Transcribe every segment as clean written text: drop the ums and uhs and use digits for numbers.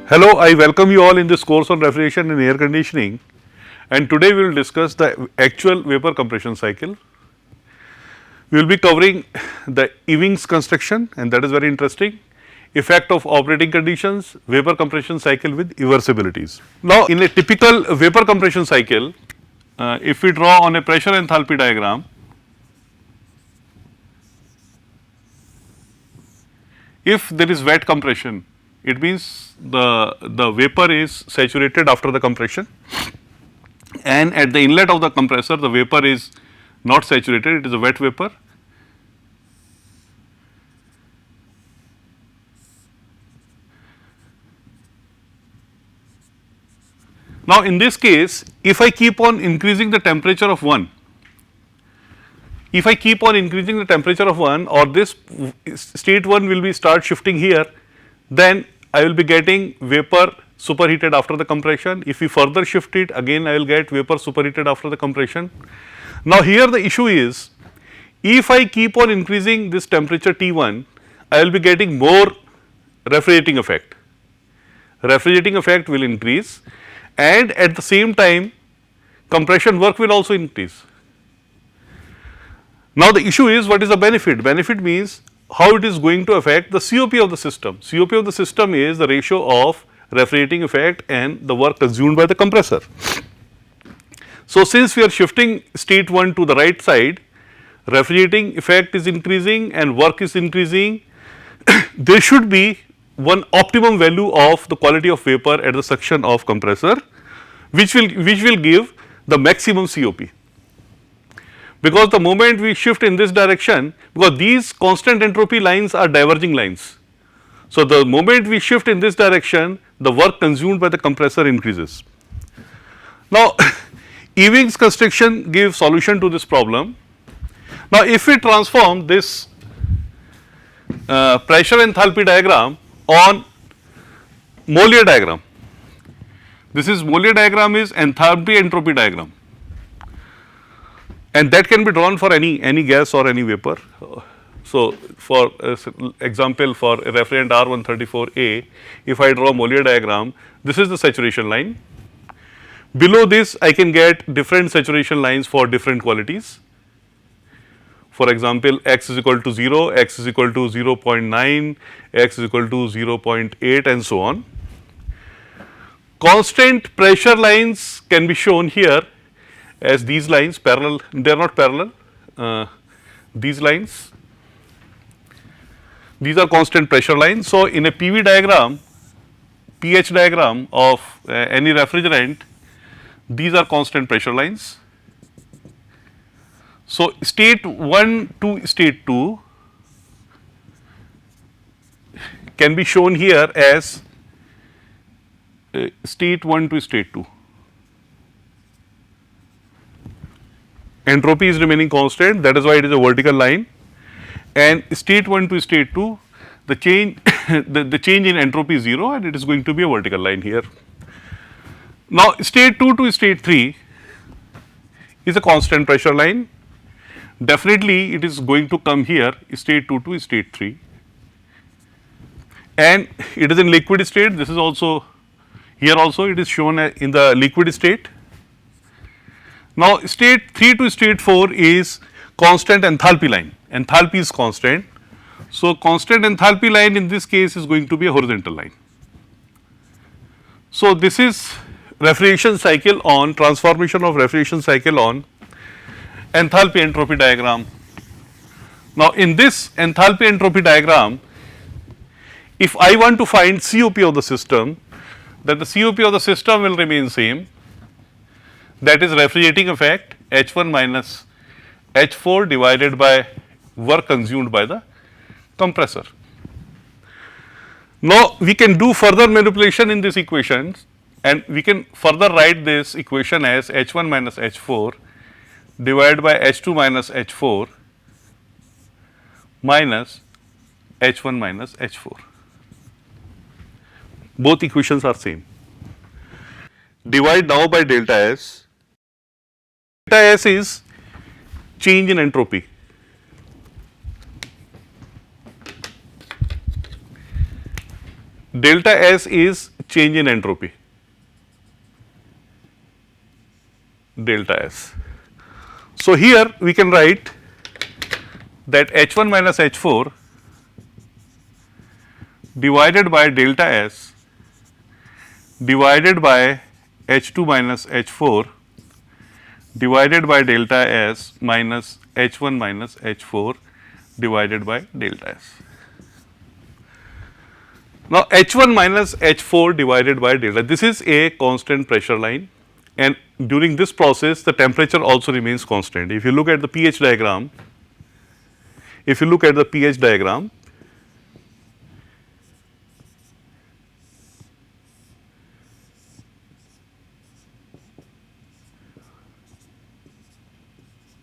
Hello, I welcome you all in this course on refrigeration and air conditioning, and today we will discuss the actual vapor compression cycle. We will be covering the Ewing's construction, and that is very interesting, effect of operating conditions, vapor compression cycle with reversibilities. Now, in a typical vapor compression cycle, if we draw on a pressure enthalpy diagram, if there is wet compression, it means the vapor is saturated after the compression, and at the inlet of the compressor the vapor is not saturated, it is a wet vapor. Now, in this case, if I keep on increasing the temperature of 1, if I keep on increasing the temperature of 1, or this state 1 will be start shifting here, then I will be getting vapor superheated after the compression. If we further shift it, again I will get vapor superheated after the compression. Now, here the issue is, if I keep on increasing this temperature T1, I will be getting more refrigerating effect. Refrigerating effect will increase, and at the same time compression work will also increase. Now, the issue is, what is the benefit? Benefit means how it is going to affect the COP of the system. COP of the system is the ratio of refrigerating effect and the work consumed by the compressor. So, since we are shifting state 1 to the right side, refrigerating effect is increasing and work is increasing, there should be one optimum value of the quality of vapor at the suction of compressor, which will give the maximum COP. Because the moment we shift in this direction, because these constant entropy lines are diverging lines. So, the moment we shift in this direction, the work consumed by the compressor increases. Now, Ewing's construction gives solution to this problem. Now, if we transform this pressure enthalpy diagram on Mollier diagram, this is Mollier diagram is enthalpy entropy diagram, and that can be drawn for any gas or any vapor. So, for example, for refrigerant R134A, if I draw Mollier diagram, this is the saturation line. Below this, I can get different saturation lines for different qualities. For example, x is equal to 0, x is equal to 0.9, x is equal to 0.8, and so on. Constant pressure lines can be shown here as these lines parallel, they are not parallel, these lines, these are constant pressure lines. So, in a PV diagram, pH diagram of any refrigerant, these are constant pressure lines. So, state 1 to state 2 can be shown here as state 1 to state 2. Entropy is remaining constant, that is why it is a vertical line, and state 1 to state 2, the change the change in entropy is 0, and it is going to be a vertical line here. Now, state 2 to state 3 is a constant pressure line. Definitely it is going to come here, state 2 to state 3, and it is in liquid state. This is also here, also it is shown in the liquid state. Now, state 3 to state 4 is constant enthalpy line, enthalpy is constant. So, constant enthalpy line in this case is going to be a horizontal line. So, this is refrigeration cycle on transformation of refrigeration cycle on enthalpy entropy diagram. Now, in this enthalpy entropy diagram, if I want to find COP of the system, then the COP of the system will remain same, that is refrigerating effect H1 minus H4 divided by work consumed by the compressor. Now, we can do further manipulation in this equation, and we can further write this equation as H1 minus H4 divided by H2 minus H4 minus H1 minus H4. Both equations are same. Divide now by delta S. Delta S is change in entropy. delta S is change in entropy, delta S. So, here we can write that H1 minus H4 divided by delta S divided by H2 minus H4 divided by delta S minus H1 minus H4 divided by delta S. Now, H1 minus H4 divided by delta, this is a constant pressure line, and during this process the temperature also remains constant. If you look at the pH diagram,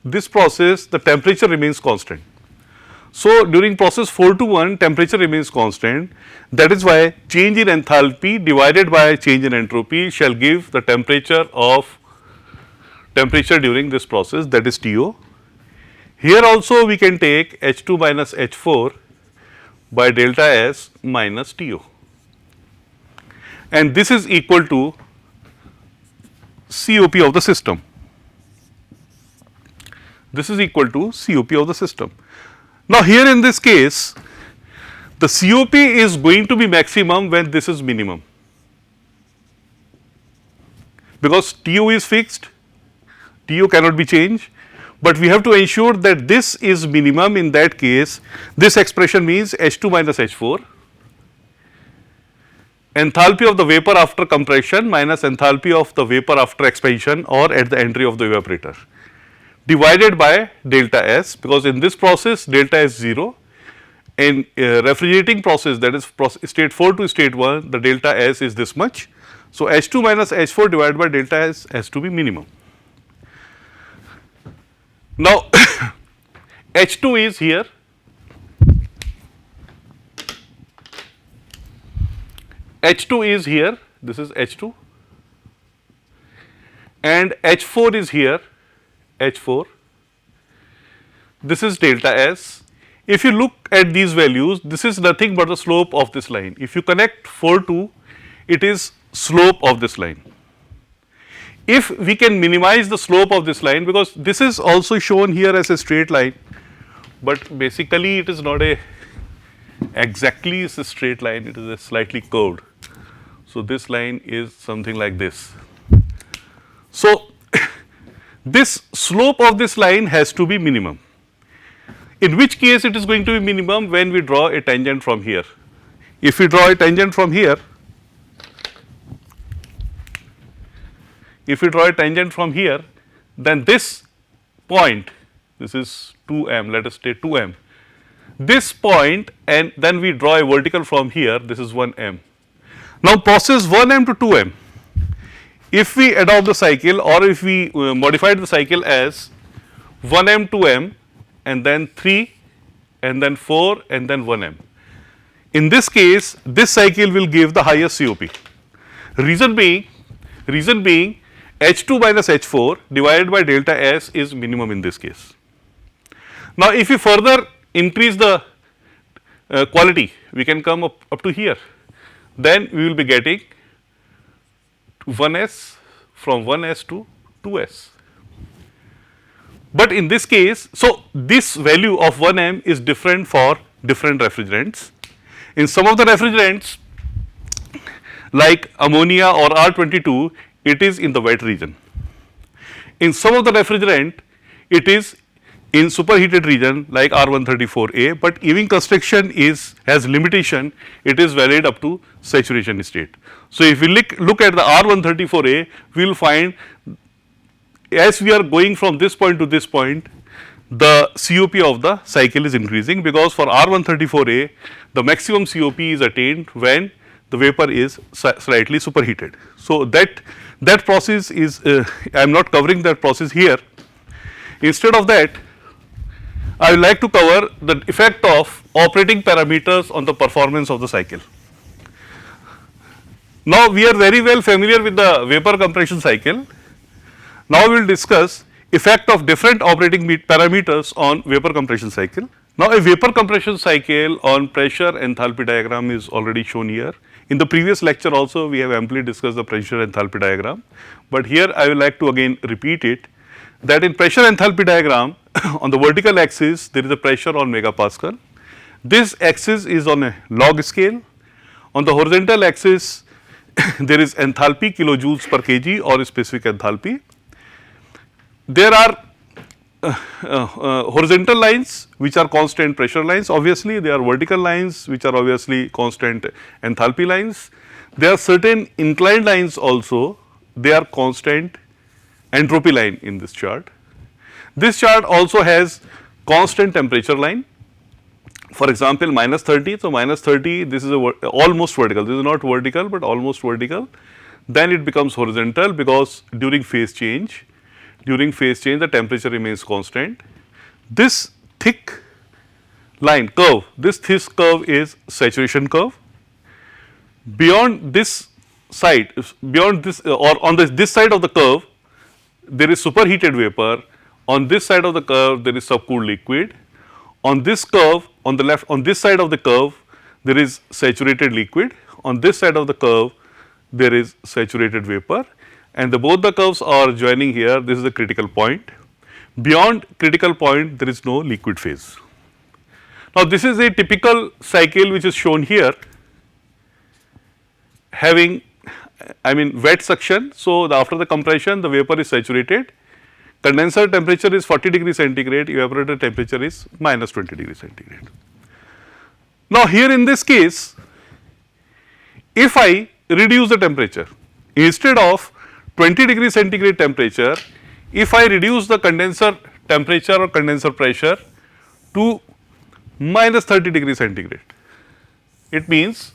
this process the temperature remains constant. So, during process 4 to 1 temperature remains constant, that is why change in enthalpy divided by change in entropy shall give the temperature during this process, that is TO. Here also we can take H2 minus H4 by delta S minus TO, and this is equal to COP of the system. This is equal to COP of the system. Now, here in this case the COP is going to be maximum when this is minimum, because TO is fixed, TO cannot be changed, but we have to ensure that this is minimum. In that case, this expression means H2 minus H4, enthalpy of the vapor after compression minus enthalpy of the vapor after expansion or at the entry of the evaporator, divided by delta S, because in this process delta S 0, in refrigerating process, that is state 4 to state 1, the delta S is this much. So, H2 minus H4 divided by delta S has to be minimum. Now, H2 is here, H2 is here, this is H2, and H4 is here, H4, this is delta S. If you look at these values, this is nothing but the slope of this line. If you connect 4 to, it is slope of this line. If we can minimize the slope of this line, because this is also shown here as a straight line, but basically it is not exactly a straight line, it is a slightly curved. So, this line is something like this. So, this slope of this line has to be minimum, in which case it is going to be minimum when we draw a tangent from here. If we draw a tangent from here, then this point, this is 2m, let us say 2m, this point, and then we draw a vertical from here, this is 1m. Now, process 1m to 2m, if we adopt the cycle or if we modified the cycle as 1m, 2m and then 3 and then 4 and then 1m. In this case, this cycle will give the highest COP. Reason being H2 minus H4 divided by delta S is minimum in this case. Now, if we further increase the quality, we can come up to here, then we will be getting 1s, from 1s to 2s. But in this case, so this value of 1m is different for different refrigerants. In some of the refrigerants like ammonia or R22, it is in the wet region. In some of the refrigerant, it is in superheated region like R134A, but even construction has limitation, it is valid up to saturation state. So, if we look at the R134A, we will find as we are going from this point to this point, the COP of the cycle is increasing, because for R134A, the maximum COP is attained when the vapor is slightly superheated. So, that process is, I am not covering that process here. Instead of that, I would like to cover the effect of operating parameters on the performance of the cycle. Now, we are very well familiar with the vapor compression cycle. Now, we will discuss effect of different operating parameters on vapor compression cycle. Now, a vapor compression cycle on pressure enthalpy diagram is already shown here. In the previous lecture also we have amply discussed the pressure enthalpy diagram, but here I would like to again repeat it, that in pressure enthalpy diagram on the vertical axis there is a pressure on megapascal. This axis is on a log scale. On the horizontal axis there is enthalpy kilojoules per kg or specific enthalpy. There are horizontal lines which are constant pressure lines, obviously there are vertical lines which are obviously constant enthalpy lines. There are certain inclined lines also, they are constant entropy line in this chart. This chart also has constant temperature line. For example, minus 30, so minus 30 this is almost vertical, this is not vertical but almost vertical, then it becomes horizontal because during phase change the temperature remains constant. This thick line curve, this thick curve is saturation curve. Beyond this side, beyond this or on this side of the curve there is superheated vapor, on this side of the curve there is subcooled liquid. On this curve, on the left, on this side of the curve there is saturated liquid, on this side of the curve there is saturated vapor, and both the curves are joining here, this is the critical point. Beyond critical point there is no liquid phase. Now this is a typical cycle which is shown here having wet suction. So after the compression the vapor is saturated, condenser temperature is 40 degree centigrade, evaporator temperature is minus 20 degree centigrade. Now here in this case, if I reduce the temperature, instead of 20 degree centigrade temperature, if I reduce the condenser temperature or condenser pressure to minus 30 degree centigrade, it means,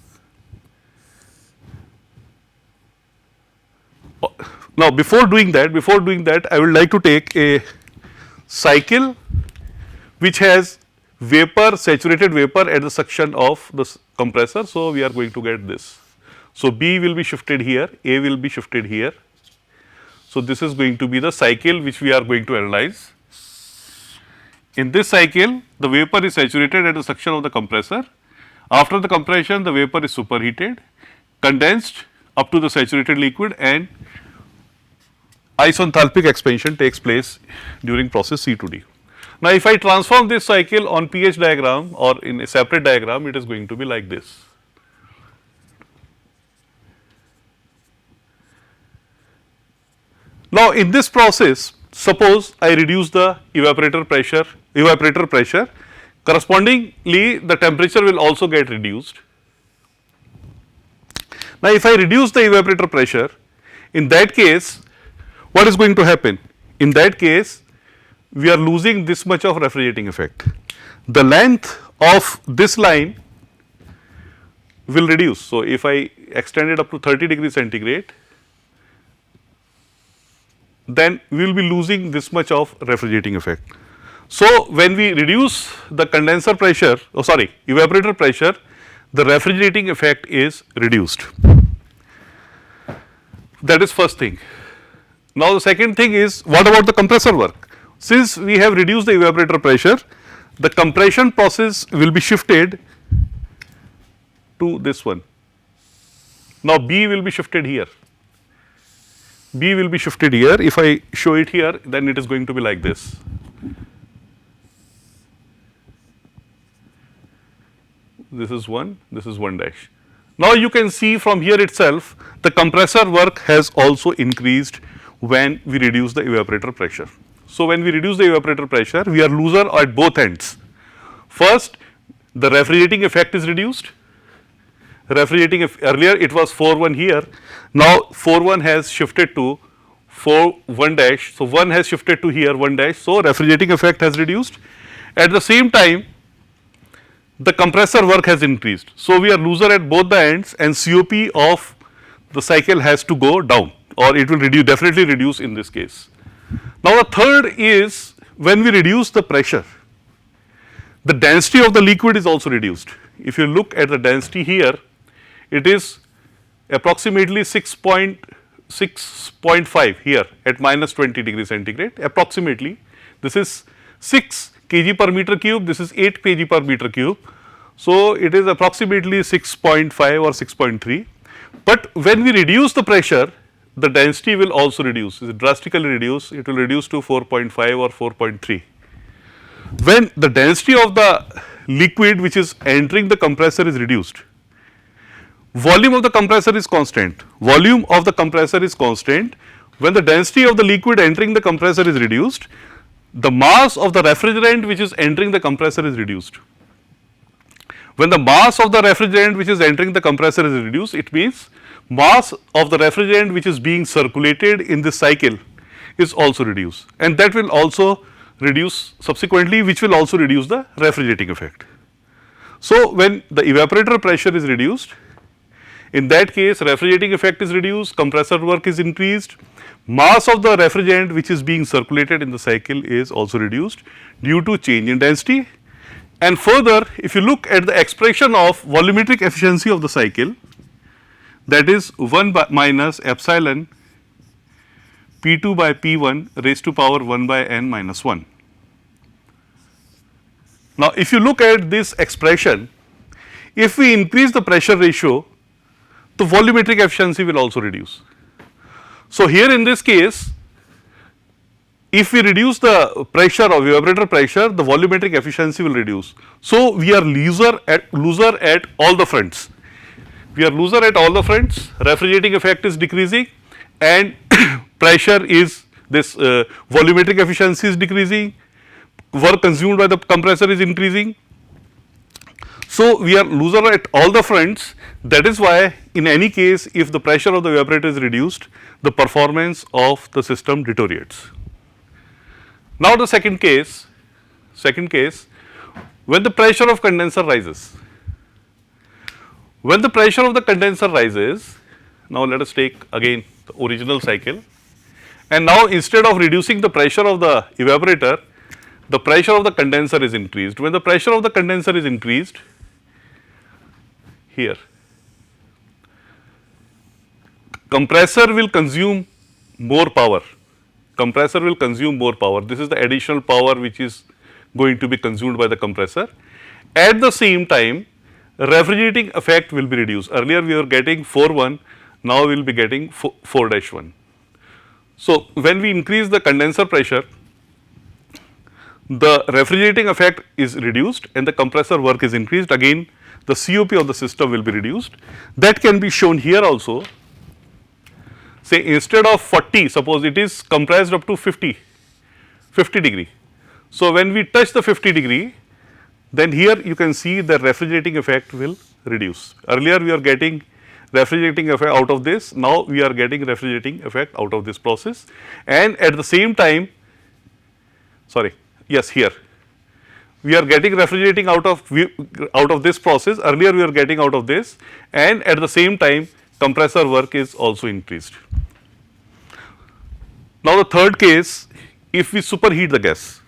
now before doing that I would like to take a cycle which has vapor, saturated vapor at the suction of the compressor. So we are going to get this. So B will be shifted here, A will be shifted here. So this is going to be the cycle which we are going to analyze. In this cycle the vapor is saturated at the suction of the compressor. After the compression the vapor is superheated, condensed up to the saturated liquid, and isothalpic expansion takes place during process C to D. Now if I transform this cycle on pH diagram or in a separate diagram, it is going to be like this. Now in this process, suppose I reduce the evaporator pressure, correspondingly the temperature will also get reduced. Now if I reduce the evaporator pressure, in that case what is going to happen? In that case we are losing this much of refrigerating effect. The length of this line will reduce. So if I extend it up to 30 degree centigrade, then we will be losing this much of refrigerating effect. So when we reduce the condenser pressure, evaporator pressure, the refrigerating effect is reduced. That is first thing. Now the second thing is, what about the compressor work? Since we have reduced the evaporator pressure, the compression process will be shifted to this one. Now B will be shifted here. B will be shifted here. If I show it here, then it is going to be like this. This is 1, this is 1 dash. Now you can see from here itself the compressor work has also increased when we reduce the evaporator pressure. So when we reduce the evaporator pressure, we are loser at both ends. First, the refrigerating effect is reduced. Earlier it was 4-1 here, now 4-1 has shifted to 4-1 dash. So 1 has shifted to here 1 dash, so refrigerating effect has reduced. At the same time, the compressor work has increased. So we are loser at both the ends, and COP of the cycle has to go down, or it will definitely reduce in this case. Now the third is, when we reduce the pressure, the density of the liquid is also reduced. If you look at the density here, it is approximately 6.5 here at minus 20 degree centigrade, approximately. This is 6 kg per meter cube, this is 8 kg per meter cube. So, it is approximately 6.5 or 6.3, but when we reduce the pressure, the density will also reduce, it drastically reduce, it will reduce to 4.5 or 4.3. When the density of the liquid which is entering the compressor is reduced, volume of the compressor is constant, volume of the compressor is constant. When the density of the liquid entering the compressor is reduced, the mass of the refrigerant which is entering the compressor is reduced. When the mass of the refrigerant which is entering the compressor is reduced, it means mass of the refrigerant which is being circulated in this cycle is also reduced, and that will also reduce subsequently, which will also reduce the refrigerating effect. So, when the evaporator pressure is reduced, in that case refrigerating effect is reduced, compressor work is increased, mass of the refrigerant which is being circulated in the cycle is also reduced due to change in density. And further, if you look at the expression of volumetric efficiency of the cycle, that is 1 minus epsilon P2 by P1 raised to power 1 by n minus 1. Now, if you look at this expression, if we increase the pressure ratio, the volumetric efficiency will also reduce. So, here in this case, if we reduce the pressure of evaporator pressure, the volumetric efficiency will reduce. So, we are loser at all the fronts. We are loser at all the fronts, refrigerating effect is decreasing, and pressure is this volumetric efficiency is decreasing, work consumed by the compressor is increasing. So, we are loser at all the fronts. That is why in any case, if the pressure of the evaporator is reduced, the performance of the system deteriorates. Now, the second case, when the pressure of condenser rises. When the pressure of the condenser rises, now let us take again the original cycle, and now instead of reducing the pressure of the evaporator, the pressure of the condenser is increased. When the pressure of the condenser is increased, here compressor will consume more power. Compressor will consume more power. This is the additional power which is going to be consumed by the compressor. At the same time, refrigerating effect will be reduced. Earlier we were getting 4.1, now we will be getting 4-1. So, when we increase the condenser pressure, the refrigerating effect is reduced and the compressor work is increased. Again, the COP of the system will be reduced. That can be shown here also. Say instead of 40, suppose it is compressed up to 50 degree. So, when we touch the 50 degree, then here you can see the refrigerating effect will reduce. Earlier we are getting refrigerating effect out of this, now we are getting refrigerating effect out of this process, and at the same time, here we are getting refrigerating out of this process. Earlier we are getting out of this, and at the same time compressor work is also increased. Now, the third case, if we superheat the gas,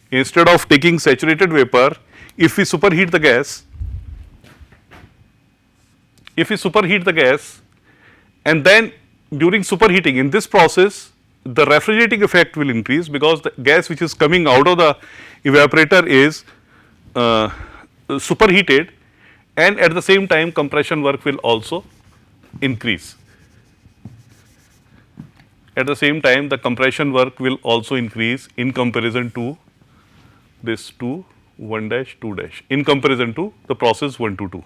instead of taking saturated vapor, if we superheat the gas, and then during superheating in this process, the refrigerating effect will increase because the gas which is coming out of the evaporator is superheated, and at the same time compression work will also increase. At the same time the compression work will also increase in comparison to this 2, 1 dash, 2 dash, in comparison to the process 1 to 2.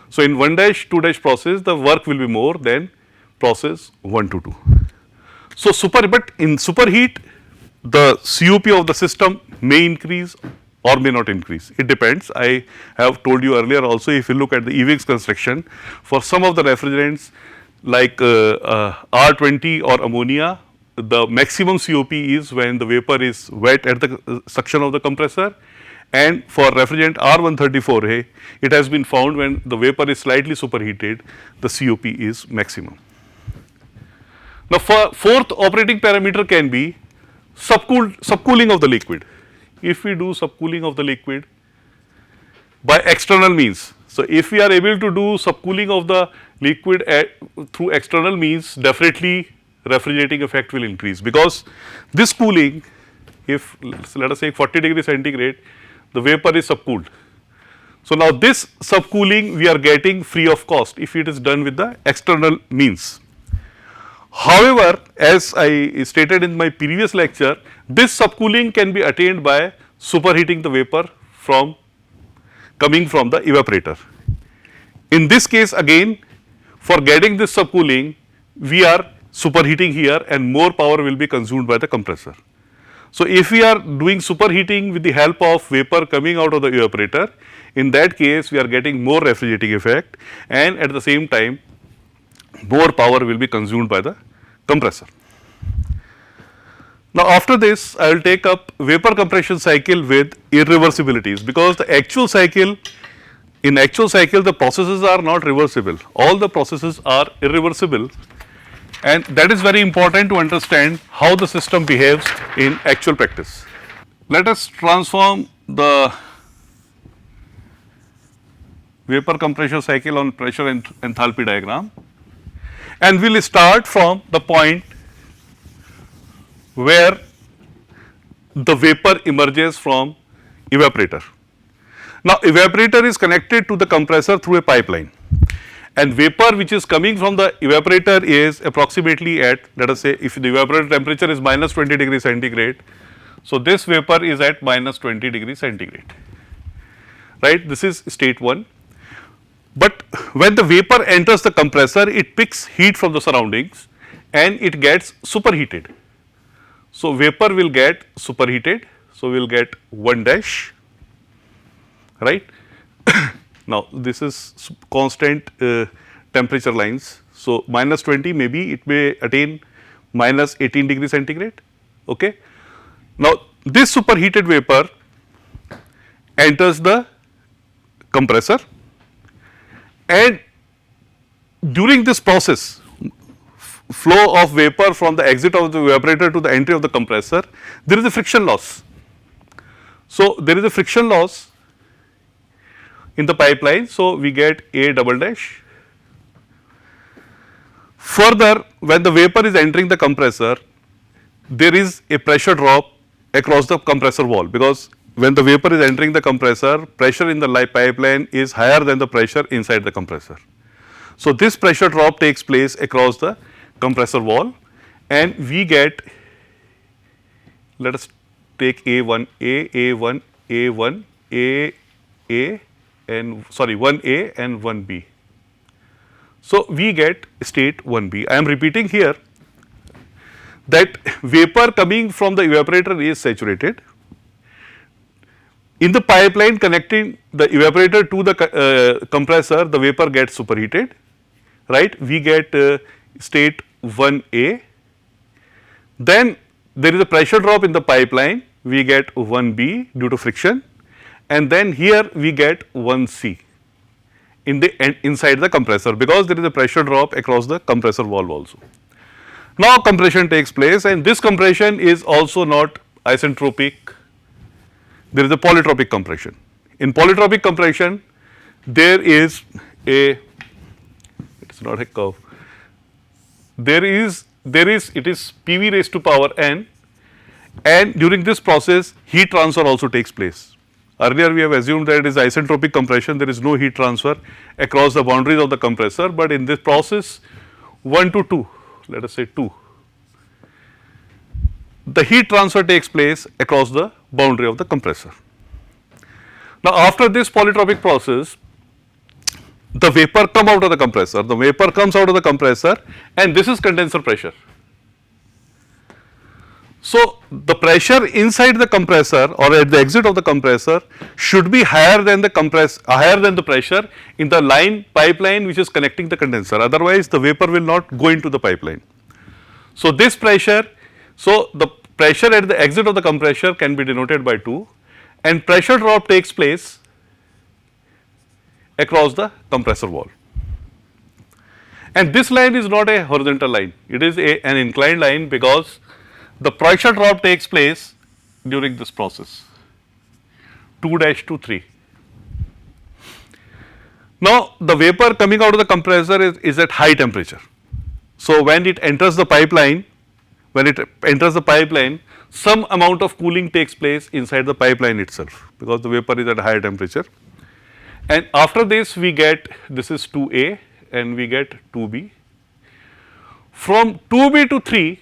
So, in 1 dash, 2 dash process the work will be more than process 1 to 2. So, but in superheat the COP of the system may increase or may not increase, it depends. I have told you earlier also, if you look at the EVIX construction, for some of the refrigerants like R20 or ammonia, the maximum COP is when the vapor is wet at the suction of the compressor, and for refrigerant R134A, it has been found when the vapor is slightly superheated, the COP is maximum. Now, for fourth operating parameter can be subcooling of the liquid. If we do subcooling of the liquid by external means, so if we are able to do subcooling of the liquid through external means, definitely refrigerating effect will increase, because this cooling if let us say 40 degree centigrade, the vapor is subcooled. So now this subcooling we are getting free of cost if it is done with the external means. However, as I stated in my previous lecture, this subcooling can be attained by superheating the vapor from coming from the evaporator. In this case again, for getting this subcooling, we are superheating here and more power will be consumed by the compressor. So if we are doing superheating with the help of vapor coming out of the evaporator, in that case we are getting more refrigerating effect and at the same time more power will be consumed by the compressor. Now after this I will take up vapor compression cycle with irreversibilities, because the actual cycle, in actual cycle the processes are not reversible, all the processes are irreversible, and that is very important to understand how the system behaves in actual practice. Let us transform the vapor compression cycle on pressure and enthalpy diagram, and we will start from the point where the vapor emerges from evaporator. Now evaporator is connected to the compressor through a pipeline, and vapor which is coming from the evaporator is approximately at, let us say, if the evaporator temperature is minus 20 degree centigrade, so this vapor is at minus 20 degree centigrade, right. This is state 1. But when the vapor enters the compressor, it picks heat from the surroundings and it gets superheated. So vapor will get superheated, so we will get 1 dash, right. Now this is constant temperature lines, so minus 20, maybe it may attain minus 18 degree centigrade, okay. Now this superheated vapor enters the compressor, and during this process flow of vapor from the exit of the evaporator to the entry of the compressor, there is a friction loss. So there is a friction loss in the pipeline, so we get A double dash. Further, when the vapor is entering the compressor, there is a pressure drop across the compressor wall, because when the vapor is entering the compressor, pressure in the pipeline is higher than the pressure inside the compressor. So this pressure drop takes place across the compressor wall, and we get, let us take A1A, A1, A1, A, and sorry 1A and 1B. So we get state 1B. I am repeating here that vapor coming from the evaporator is saturated. In the pipeline connecting the evaporator to the compressor, the vapor gets superheated, right. We get state 1A. Then there is a pressure drop in the pipeline, we get 1B due to friction, and then here we get 1C in the inside the compressor, because there is a pressure drop across the compressor valve also. Now compression takes place, and this compression is also not isentropic, there is a polytropic compression. In polytropic compression, there is a, it is not a curve, it is PV raised to power n, and during this process heat transfer also takes place. Earlier we have assumed that it is isentropic compression, there is no heat transfer across the boundaries of the compressor, but in this process 1 to 2, let us say 2, the heat transfer takes place across the boundary of the compressor. Now after this polytropic process, the vapor comes out of the compressor, the vapor comes out of the compressor, and this is condenser pressure. So the pressure inside the compressor or at the exit of the compressor should be higher than the pressure in the pipeline which is connecting the condenser, otherwise the vapor will not go into the pipeline. So this pressure, so the pressure at the exit of the compressor can be denoted by 2, and pressure drop takes place across the compressor wall. And this line is not a horizontal line, it is an inclined line, because the pressure drop takes place during this process 2 dash to 3. Now the vapor coming out of the compressor is at high temperature. So when it enters the pipeline, when it enters the pipeline, some amount of cooling takes place inside the pipeline itself, because the vapor is at a higher temperature. And after this we get, this is 2A and we get 2B. From 2B to 3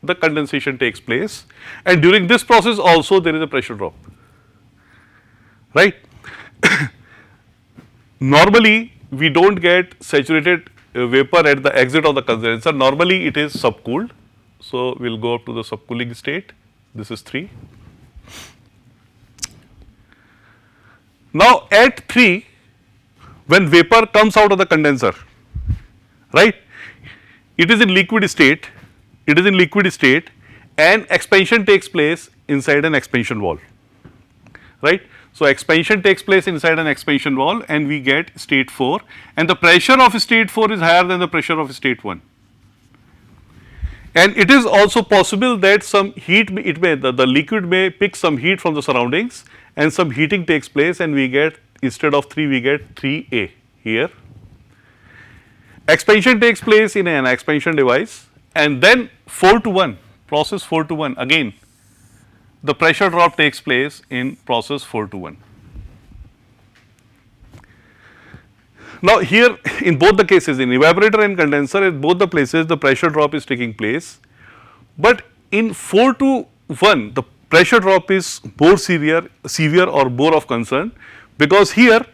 the condensation takes place, and during this process also there is a pressure drop, right. Normally we do not get saturated vapor at the exit of the condenser, normally it is subcooled. So, we will go up to the subcooling state, this is 3. Now, at 3 when vapor comes out of the condenser, right, it is in liquid state, and expansion takes place inside an expansion wall, right. So, expansion takes place inside an expansion wall and we get state 4, and the pressure of state 4 is higher than the pressure of state 1. And it is also possible that some heat the liquid may pick some heat from the surroundings and some heating takes place, and we get, instead of 3 we get 3A here. Expansion takes place in an expansion device, and then 4 to 1, process 4 to 1, again the pressure drop takes place in process 4 to 1. Now, here in both the cases, in evaporator and condenser, at both the places the pressure drop is taking place, but in 4 to 1 the pressure drop is more severe or more of concern, because here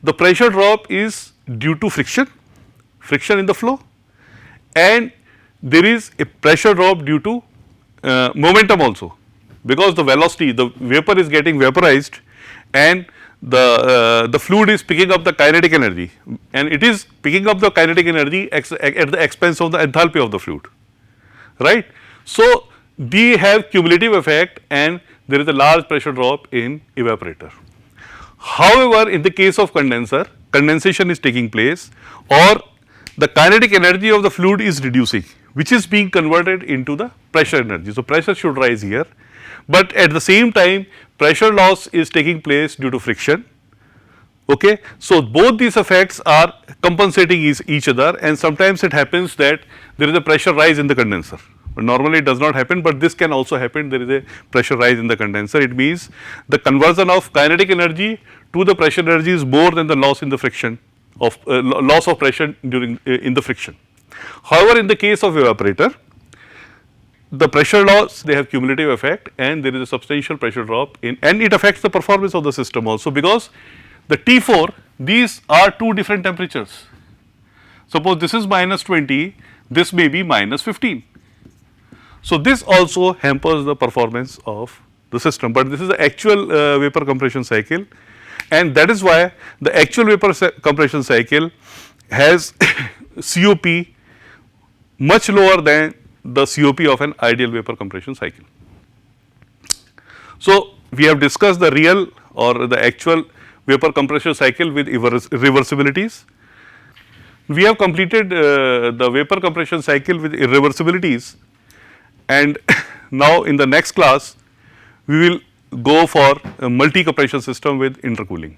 the pressure drop is due to friction in the flow, and there is a pressure drop due to momentum also, because the velocity, the vapor is getting vaporized and the fluid is picking up the kinetic energy, and it is picking up the kinetic energy at the expense of the enthalpy of the fluid, right. So, they have cumulative effect and there is a large pressure drop in evaporator. However, in the case of condenser, condensation is taking place or the kinetic energy of the fluid is reducing, which is being converted into the pressure energy. So, pressure should rise here, but at the same time pressure loss is taking place due to friction. Okay. So, both these effects are compensating each other, and sometimes it happens that there is a pressure rise in the condenser, but normally it does not happen, but this can also happen, there is a pressure rise in the condenser. It means the conversion of kinetic energy to the pressure energy is more than the loss in the friction of loss of pressure during in the friction. However, in the case of evaporator, the pressure loss, they have cumulative effect and there is a substantial pressure drop in, and it affects the performance of the system also, because the T4, these are two different temperatures. Suppose this is minus 20, this may be minus 15. So, this also hampers the performance of the system, but this is the actual vapor compression cycle, and that is why the actual vapor compression cycle has COP much lower than the COP of an ideal vapor compression cycle. So, we have discussed the real or the actual vapor compression cycle with reversibilities. We have completed the vapor compression cycle with irreversibilities, and now in the next class we will go for a multi compression system with intercooling.